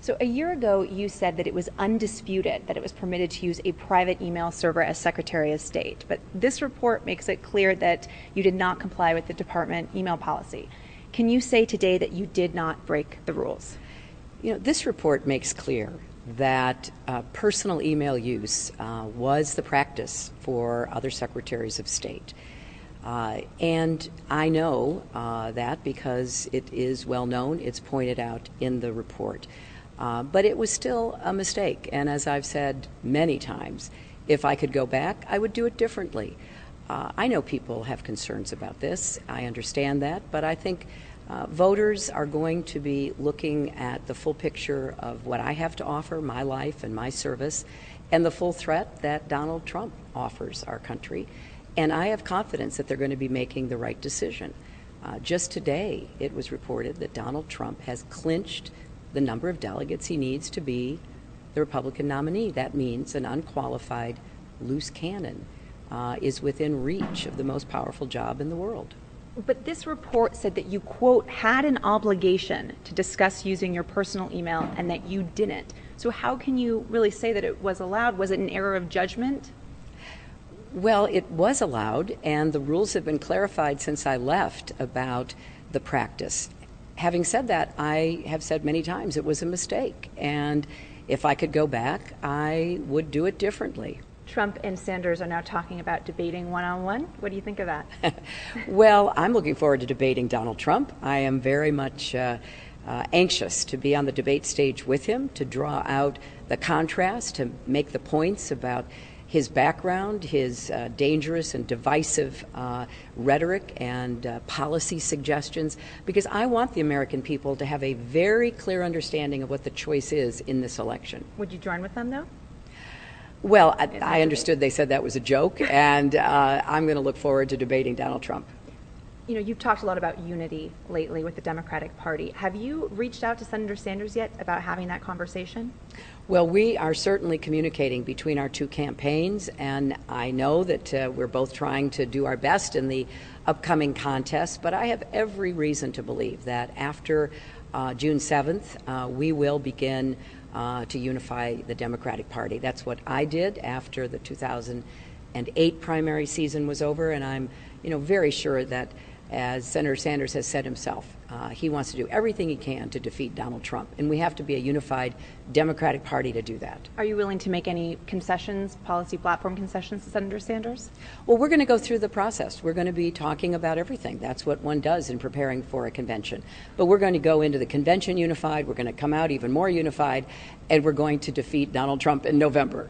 So a year ago, you said that it was undisputed that it was permitted to use a private email server as Secretary of State. But this report makes it clear that you did not comply with the department email policy. Can you say today that you did not break the rules? This report makes clear that personal email use was the practice for other secretaries of state. And I know that because it is well known, it's pointed out in the report. But it was still a mistake. And as I've said many times, if I could go back, I would do it differently. I know people have concerns about this. I understand that. But I think voters are going to be looking at the full picture of what I have to offer, my life and my service, and the full threat that Donald Trump offers our country. And I have confidence that they're going to be making the right decision. Just today, it was reported that Donald Trump has clinched the number of delegates he needs to be the Republican nominee. That means an unqualified loose cannon is within reach of the most powerful job in the world. But this report said that you, quote, had an obligation to discuss using your personal email and that you didn't. So how can you really say that it was allowed? Was it an error of judgment? Well, it was allowed, and the rules have been clarified since I left about the practice. Having said that, I have said many times it was a mistake, and if I could go back, I would do it differently. Trump and Sanders are now talking about debating one-on-one. What do you think of that? Well, I'm looking forward to debating Donald Trump. I am very much anxious to be on the debate stage with him, to draw out the contrast, to make the points about his background, his dangerous and divisive rhetoric and policy suggestions, because I want the American people to have a very clear understanding of what the choice is in this election. Would you join with them, though? Well, I understood they said that was a joke, and I'm going to look forward to debating Donald Trump. You've talked a lot about unity lately with the Democratic Party. Have you reached out to Senator Sanders yet about having that conversation? Well, we are certainly communicating between our two campaigns, and I know that we're both trying to do our best in the upcoming contest, but I have every reason to believe that after June 7th, we will begin to unify the Democratic Party. That's what I did after the 2008 primary season was over, and I'm very sure that, as Senator Sanders has said himself, he wants to do everything he can to defeat Donald Trump, and we have to be a unified Democratic Party to do that. Are you willing to make any concessions, policy platform concessions to Senator Sanders? Well, we're going to go through the process. We're going to be talking about everything. That's what one does in preparing for a convention. But we're going to go into the convention unified, we're going to come out even more unified, and we're going to defeat Donald Trump in November.